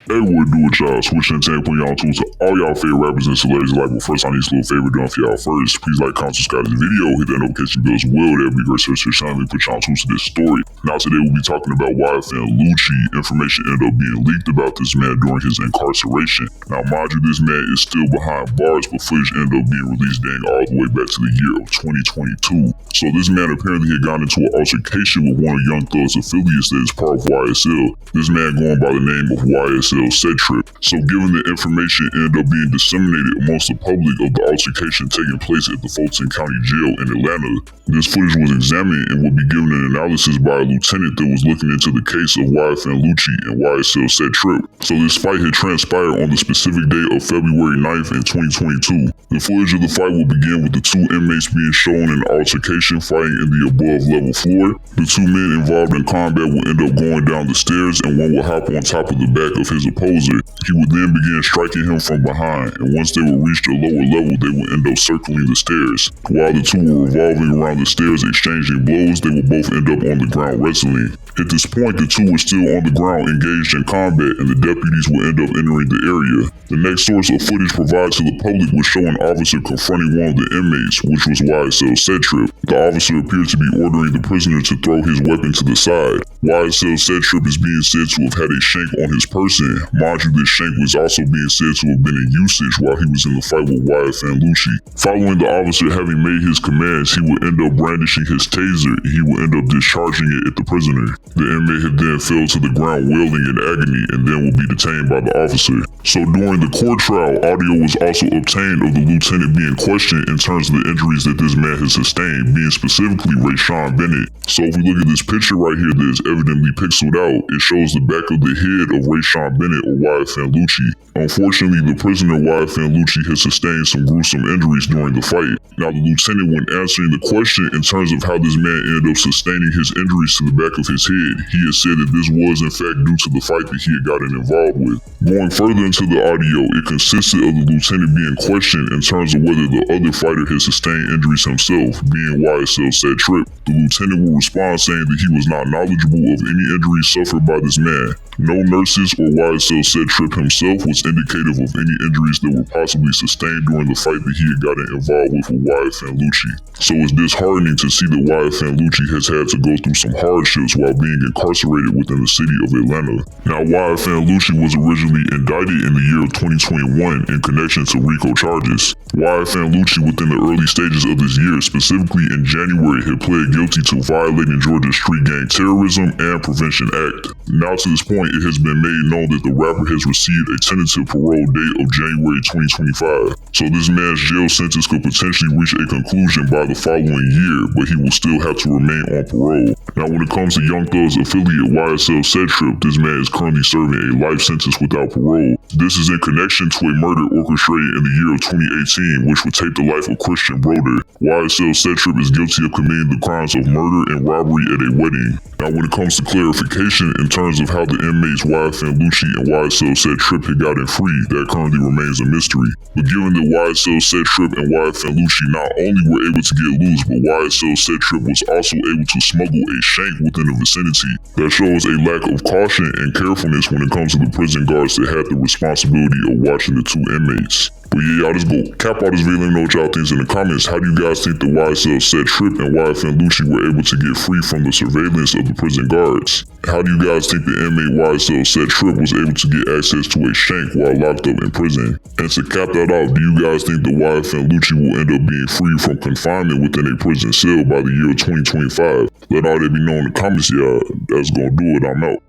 Hey, what do it, y'all? Swish Entertainment putting y'all on to all y'all favorite rappers and celebrities alike. But first, I need a little favor done for y'all first. Please like, comment, subscribe to the video, hit that notification bell as well. That'll be great search to channel and put y'all on to this story. Now, today we'll be talking about Yfn Lucci. Information ended up being leaked about this man during his incarceration. Now, mind you, this man is still behind bars, but footage ended up being released dating all the way back to the year of 2022. So this man apparently had gotten into an altercation with one of Young Thug's affiliates that is part of YSL. This man going by the name of YSL Set Trip. So given the information ended up being disseminated amongst the public of the altercation taking place at the Fulton County Jail in Atlanta, this footage was examined and will be given an analysis by a lieutenant that was looking into the case of Yfn Lucci and YSL Set Trip. So this fight had transpired on the specific day of February 9th in 2022. The footage of the fight will begin with the two inmates being shown in an altercation fighting in the above level floor. The two men involved in combat will end up going down the stairs and one will hop on top of the back of his opposer. He would then begin striking him from behind, and once they would reach a lower level, they would end up circling the stairs. While the two were revolving around the stairs exchanging blows, they would both end up on the ground wrestling. At this point, the two were still on the ground engaged in combat, and the deputies would end up entering the area. The next source of footage provided to the public was showing an officer confronting one of the inmates, which was YSL Set Trip. The officer appeared to be ordering the prisoner to throw his weapon to the side. YSL Set Trip is being said to have had a shank on his person. Mind you, this shank was also being said to have been in usage while he was in the fight with Yfn Lucci. Following the officer having made his commands, he would end up brandishing his taser and he would end up discharging it at the prisoner. The inmate had then fell to the ground wailing in agony and then would be detained by the officer. So during the court trial, audio was also obtained of the lieutenant being questioned in terms of the injuries that this man has sustained, being specifically Rayshawn Bennett. So if we look at this picture right here that is evidently pixeled out, it shows the back of the head of Rayshawn Bennett or Yfn Lucci. Unfortunately, the prisoner Yfn Lucci has sustained some gruesome injuries during the fight. Now, the lieutenant, when answering the question in terms of how this man ended up sustaining his injuries to the back of his head, he had said that this was in fact due to the fight that he had gotten involved with. Going further into the audio, it consisted of the lieutenant being questioned in terms of whether the other fighter had sustained injuries himself, being YSL Set Trip. The lieutenant will respond saying that he was not knowledgeable of any injuries suffered by this man. No nurses or YSL Set Trip himself was indicative of any injuries that were possibly sustained during the fight that he had gotten involved with Yfn Lucci. So it's disheartening to see that Yfn Lucci has had to go through some hardships while being incarcerated within the city of Atlanta. Now, Yfn Lucci was originally indicted in the year of 2021 in connection to RICO charges. Yfn Lucci, within the early stages of this year, specifically in January, had pled guilty to violating Georgia's Street Gang Terrorism and Prevention Act. Now to this point, it has been made known that the rapper has received a tentative parole date of January 2025. So this man's jail sentence could potentially reach a conclusion by the following year, but he will still have to remain on parole. Now when it comes to Young Thug's affiliate YSL Set Trip, this man is currently serving a life sentence without parole. This is in connection to a murder orchestrated in the year of 2018, which would take the life of Christian Broder. YSL Set Trip is guilty of committing the crimes of murder and robbery at a wedding. Now when it comes to clarification in terms of how the inmates Yfn Lucci and YSL Set Trip had gotten free, that currently remains a mystery. But given that YSL Set Trip and Yfn Lucci not only were able to get loose, but YSL Set Trip was also able to smuggle a shank within the vicinity, that shows a lack of caution and carefulness when it comes to the prison guards that had the responsibility of watching the two inmates. But yeah, y'all just go cap out this video. Let me know what y'all think in the comments. How do you guys think the YSL Set Trip and Yfn Lucci were able to get free from the surveillance of the prison guards? How do you guys think the inmate YSL Set Trip was able to get access to a shank while locked up in prison? And to cap that off, do you guys think the Yfn Lucci will end up being free from confinement within a prison cell by the year 2025? Let all that be known in the comments, y'all. That's gonna do it. I'm out.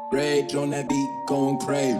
Rage on that beat, going crazy.